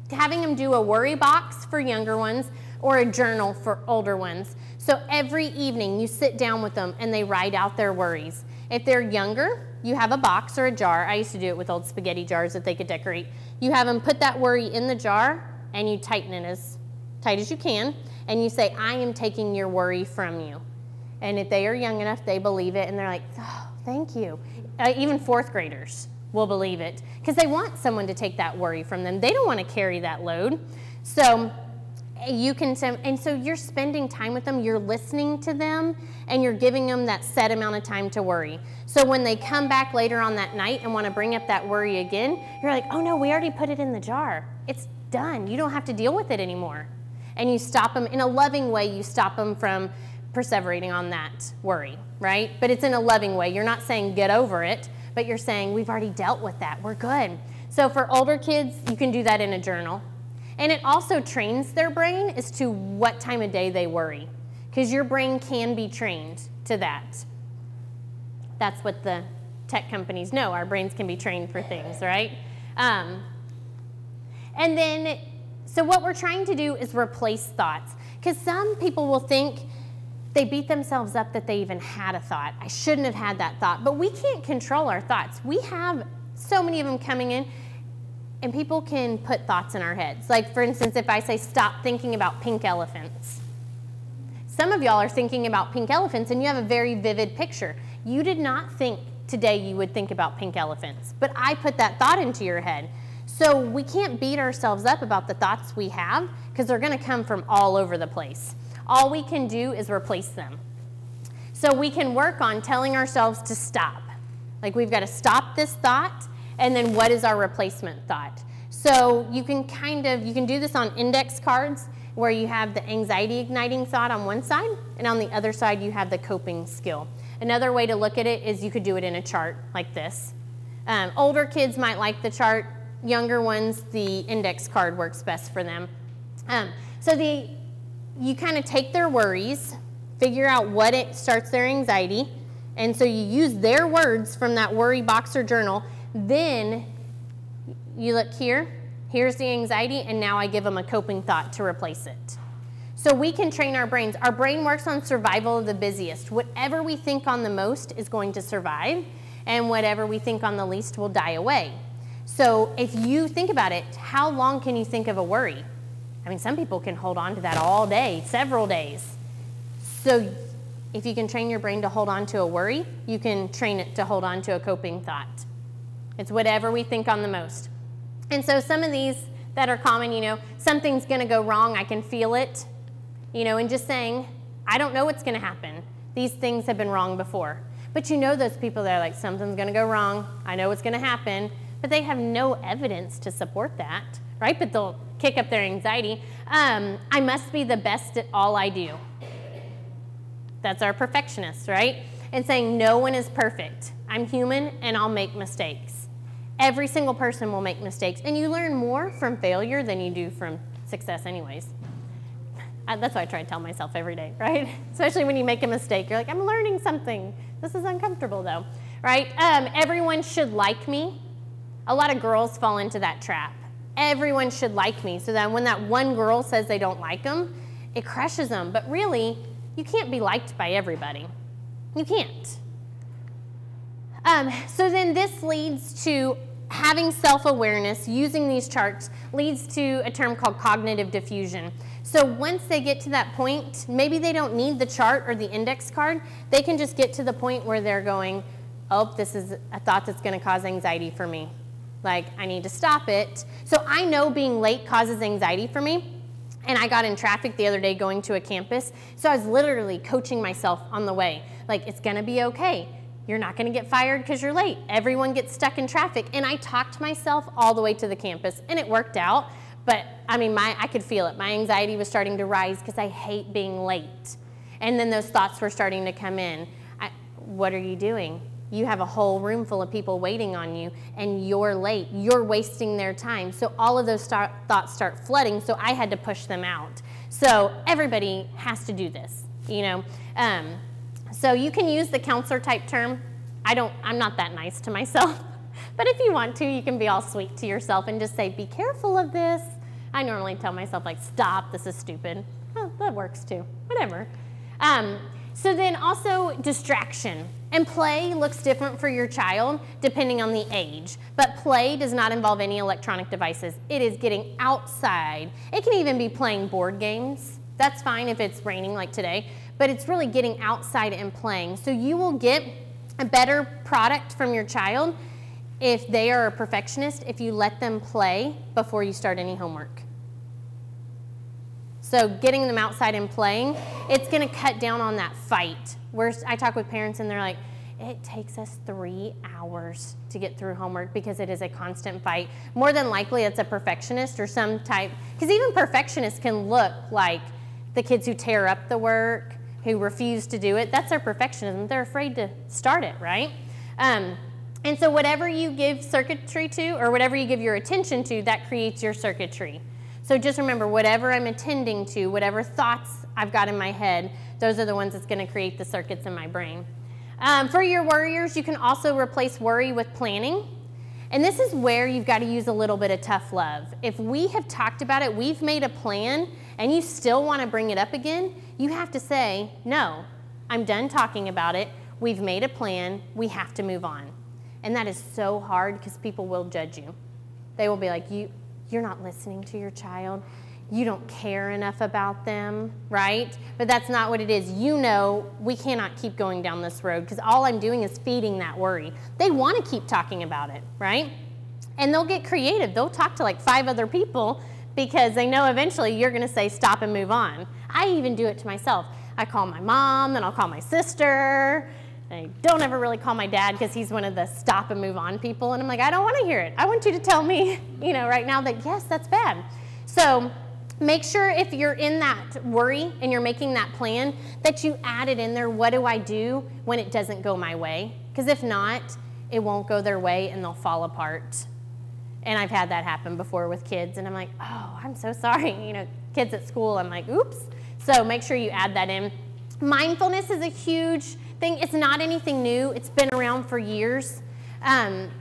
having them do a worry box for younger ones or a journal for older ones. So every evening you sit down with them and they write out their worries. If they're younger, you have a box or a jar. I used to do it with old spaghetti jars that they could decorate. You have them put that worry in the jar and you tighten it as tight as you can, and you say, I am taking your worry from you. And if they are young enough, they believe it, and they're like, oh, thank you. Even 4th graders will believe it, because they want someone to take that worry from them. They don't want to carry that load. So you can, and so you're spending time with them, you're listening to them, and you're giving them that set amount of time to worry. So when they come back later on that night and want to bring up that worry again, you're like, oh no, we already put it in the jar. It's done. You don't have to deal with it anymore. And you stop them in a loving way. You stop them from perseverating on that worry, right? But it's in a loving way. You're not saying get over it, but you're saying we've already dealt with that. We're good. So for older kids, you can do that in a journal. And it also trains their brain as to what time of day they worry, because your brain can be trained to that. That's what the tech companies know. Our brains can be trained for things, right? And then, so what we're trying to do is replace thoughts, because some people will think they beat themselves up that they even had a thought. I shouldn't have had that thought, but we can't control our thoughts. We have so many of them coming in, and people can put thoughts in our heads. Like, for instance, if I say, stop thinking about pink elephants. Some of y'all are thinking about pink elephants, and you have a very vivid picture. You did not think today you would think about pink elephants, but I put that thought into your head. So we can't beat ourselves up about the thoughts we have, because they're going to come from all over the place. All we can do is replace them. So we can work on telling ourselves to stop. Like, we've got to stop this thought, and then what is our replacement thought? So you can you can do this on index cards, where you have the anxiety igniting thought on one side, and on the other side you have the coping skill. Another way to look at it is you could do it in a chart like this. Older kids might like the chart. Younger ones, the index card works best for them. So you kind of take their worries figure out what it starts their anxiety, and so you use their words from that worry box or journal. Then you look here, here's the anxiety, and now I give them a coping thought to replace it. So we can train our brains. Our brain works on survival of the busiest. Whatever we think on the most is going to survive, and whatever we think on the least will die away. So if you think about it, how long can you think of a worry? I mean, some people can hold on to that all day, several days. So if you can train your brain to hold on to a worry, you can train it to hold on to a coping thought. It's whatever we think on the most. And so some of these that are common, you know, something's going to go wrong, I can feel it, you know, and just saying, I don't know what's going to happen. These things have been wrong before. But you know those people that are like, something's going to go wrong, I know what's going to happen, but they have no evidence to support that, right? But they'll kick up their anxiety. I must be the best at all I do. That's our perfectionist, right? And saying no one is perfect. I'm human and I'll make mistakes. Every single person will make mistakes, and you learn more from failure than you do from success anyways. That's what I try to tell myself every day, right? Especially when you make a mistake, you're like, I'm learning something. This is uncomfortable though, right? Everyone should like me. A lot of girls fall into that trap. Everyone should like me, so that when that one girl says they don't like them, it crushes them. But really, you can't be liked by everybody. You can't. So then this leads to having self-awareness, using these charts, leads to a term called cognitive diffusion. So once they get to that point, maybe they don't need the chart or the index card. They can just get to the point where they're going, oh, this is a thought that's going to cause anxiety for me. Like, I need to stop it. So I know being late causes anxiety for me. And I got in traffic the other day going to a campus. So I was literally coaching myself on the way. Like, it's going to be okay. You're not going to get fired because you're late. Everyone gets stuck in traffic. And I talked myself all the way to the campus, and it worked out. But, I mean, I could feel it. My anxiety was starting to rise because I hate being late. And then those thoughts were starting to come in. What are you doing? You have a whole room full of people waiting on you, and you're late. You're wasting their time. So all of those thoughts start flooding, so I had to push them out. So everybody has to do this, you know. So you can use the counselor type term. I'm not that nice to myself. But if you want to, you can be all sweet to yourself and just say, be careful of this. I normally tell myself, like, stop, this is stupid. Oh, that works too, whatever. So then also distraction. And play looks different for your child depending on the age. But play does not involve any electronic devices. It is getting outside. It can even be playing board games. That's fine if it's raining like today. But it's really getting outside and playing. So you will get a better product from your child if they are a perfectionist, if you let them play before you start any homework. So getting them outside and playing, it's going to cut down on that fight. Where I talk with parents and they're like, it takes us 3 hours to get through homework because it is a constant fight. More than likely it's a perfectionist or some type, because even perfectionists can look like the kids who tear up the work, who refuse to do it. That's their perfectionism. They're afraid to start it, right? And so whatever you give circuitry to or whatever you give your attention to, that creates your circuitry. So just remember, whatever I'm attending to, whatever thoughts I've got in my head, those are the ones that's going to create the circuits in my brain. For your worriers, you can also replace worry with planning. And this is where you've got to use a little bit of tough love. If we have talked about it, we've made a plan, and you still want to bring it up again, you have to say, no, I'm done talking about it. We've made a plan. We have to move on. And that is so hard because people will judge you. They will be like, you're not listening to your child. You don't care enough about them, right? But that's not what it is. You know we cannot keep going down this road because all I'm doing is feeding that worry. They want to keep talking about it, right? And they'll get creative. They'll talk to like 5 other people because they know eventually you're going to say stop and move on. I even do it to myself. I call my mom, then I'll call my sister. I don't ever really call my dad because he's one of the stop and move on people. And I'm like, I don't want to hear it. I want you to tell me, you know, right now that, yes, that's bad. So make sure if you're in that worry and you're making that plan that you add it in there. What do I do when it doesn't go my way? Because if not, it won't go their way and they'll fall apart. And I've had that happen before with kids. And I'm like, oh, I'm so sorry. You know, kids at school, I'm like, oops. So make sure you add that in. Mindfulness is a huge thing. It's not anything new. It's been around for years.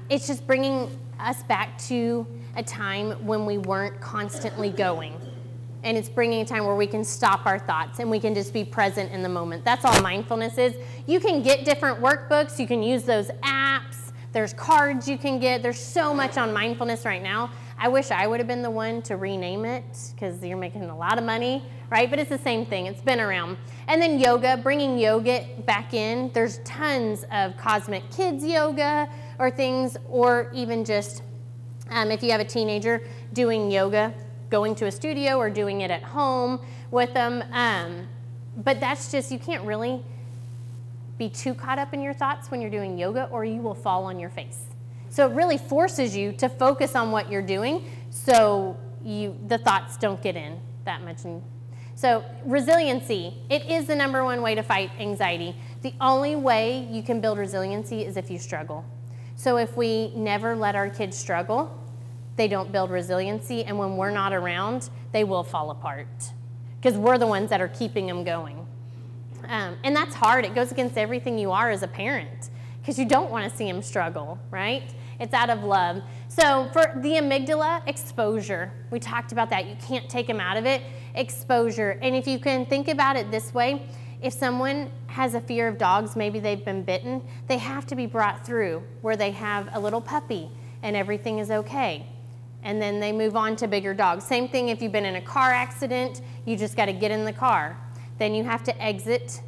It's just bringing us back to a time when we weren't constantly going. And it's bringing a time where we can stop our thoughts and we can just be present in the moment. That's all mindfulness is. You can get different workbooks. You can use those apps. There's cards you can get. There's so much on mindfulness right now. I wish I would have been the one to rename it because you're making a lot of money, right? But it's the same thing. It's been around. And then yoga, bringing yoga back in. There's tons of cosmic kids yoga or things, or even just if you have a teenager doing yoga, going to a studio or doing it at home with them. But that's just, you can't really be too caught up in your thoughts when you're doing yoga or you will fall on your face. So it really forces you to focus on what you're doing so the thoughts don't get in that much. So resiliency, it is the #1 way to fight anxiety. The only way you can build resiliency is if you struggle. So if we never let our kids struggle, they don't build resiliency, and when we're not around, they will fall apart because we're the ones that are keeping them going. And that's hard. It goes against everything you are as a parent because you don't want to see them struggle, right? It's out of love. So for the amygdala exposure, we talked about that. You can't take them out of it. Exposure. And if you can think about it this way, if someone has a fear of dogs, maybe they've been bitten, they have to be brought through where they have a little puppy and everything is okay. And then they move on to bigger dogs. Same thing if you've been in a car accident, you just got to get in the car. Then you have to exit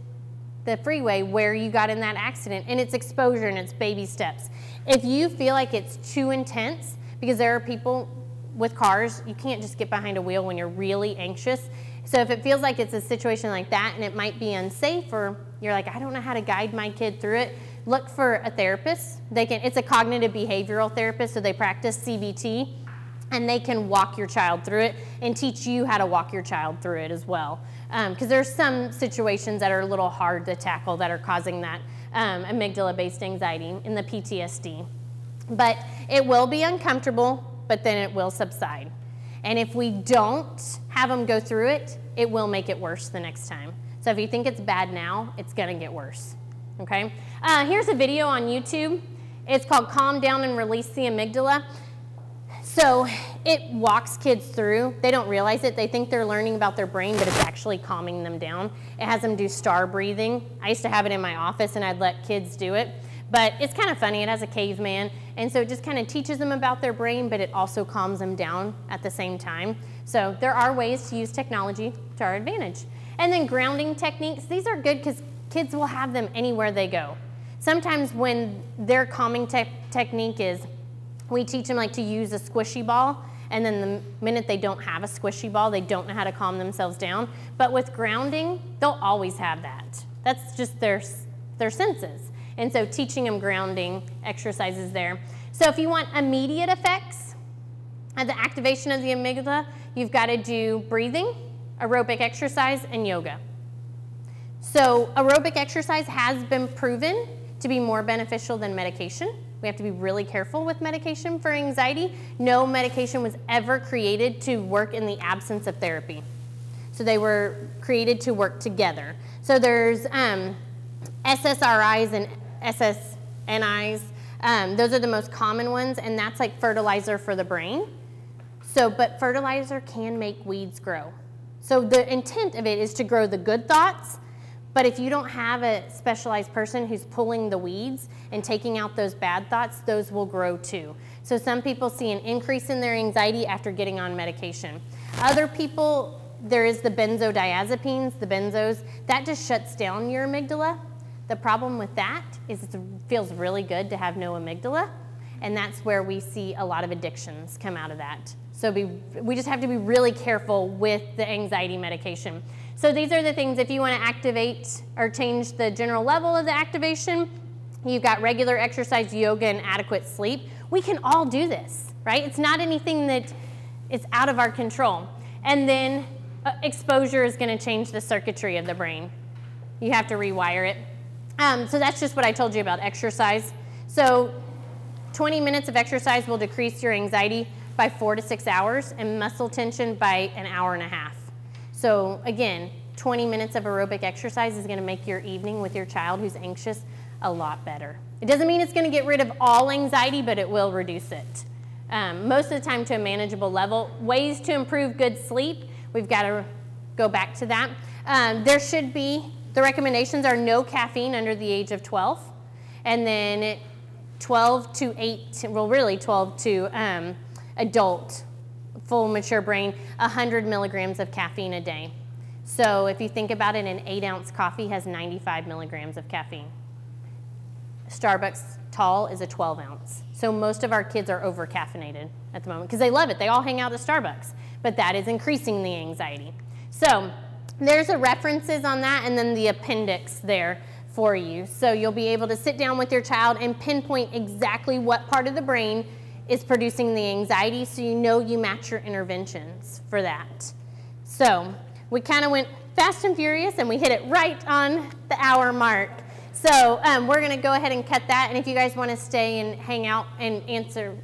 the freeway where you got in that accident, and it's exposure and it's baby steps. If you feel like it's too intense, because there are people with cars, you can't just get behind a wheel when you're really anxious. So if it feels like it's a situation like that and it might be unsafe, or you're like, I don't know how to guide my kid through it, look for a therapist. It's a cognitive behavioral therapist, so they practice CBT, and they can walk your child through it and teach you how to walk your child through it as well. Because there's some situations that are a little hard to tackle that are causing that amygdala-based anxiety in the PTSD. But it will be uncomfortable, but then it will subside. And if we don't have them go through it, it will make it worse the next time. So if you think it's bad now, it's gonna get worse, okay? Here's a video on YouTube. It's called Calm Down and Release the Amygdala. So it walks kids through. They don't realize it. They think they're learning about their brain, but it's actually calming them down. It has them do star breathing. I used to have it in my office, and I'd let kids do it. But it's kind of funny. It has a caveman, and so it just kind of teaches them about their brain, but it also calms them down at the same time. So there are ways to use technology to our advantage. And then grounding techniques. These are good because kids will have them anywhere they go. Sometimes when their calming technique is, we teach them like to use a squishy ball, and then the minute they don't have a squishy ball, they don't know how to calm themselves down. But with grounding, they'll always have that. That's just their senses. And so teaching them grounding exercises there. So if you want immediate effects of the activation of the amygdala, you've got to do breathing, aerobic exercise, and yoga. So aerobic exercise has been proven to be more beneficial than medication. We have to be really careful with medication for anxiety. No medication was ever created to work in the absence of therapy. So they were created to work together. So there's SSRIs and SSNIs. Those are the most common ones, and that's like fertilizer for the brain. But fertilizer can make weeds grow. So the intent of it is to grow the good thoughts, but if you don't have a specialized person who's pulling the weeds and taking out those bad thoughts, those will grow too. So some people see an increase in their anxiety after getting on medication. Other people, there is the benzodiazepines, the benzos, that just shuts down your amygdala. The problem with that is it feels really good to have no amygdala, and that's where we see a lot of addictions come out of that. So we just have to be really careful with the anxiety medication. So these are the things, if you want to activate or change the general level of the activation, you've got regular exercise, yoga, and adequate sleep. We can all do this, right? It's not anything that is out of our control. And then exposure is going to change the circuitry of the brain. You have to rewire it. So that's just what I told you about exercise. So 20 minutes of exercise will decrease your anxiety by 4 to 6 hours and muscle tension by an hour and a half. So again, 20 minutes of aerobic exercise is gonna make your evening with your child who's anxious a lot better. It doesn't mean it's gonna get rid of all anxiety, but it will reduce it. Most of the time to a manageable level. Ways to improve good sleep, we've gotta go back to that. There should be, the recommendations are no caffeine under the age of 12, and then 12 to 8, well really 12 to adult, full mature brain, 100 milligrams of caffeine a day. So if you think about it, an 8-ounce coffee has 95 milligrams of caffeine. Starbucks tall is a 12-ounce. So most of our kids are over-caffeinated at the moment because they love it. They all hang out at Starbucks, but that is increasing the anxiety. So there's the references on that and then the appendix there for you. So you'll be able to sit down with your child and pinpoint exactly what part of the brain is producing the anxiety so you know you match your interventions for that. So we kind of went fast and furious and we hit it right on the hour mark. So we're going to go ahead and cut that, and if you guys want to stay and hang out and answer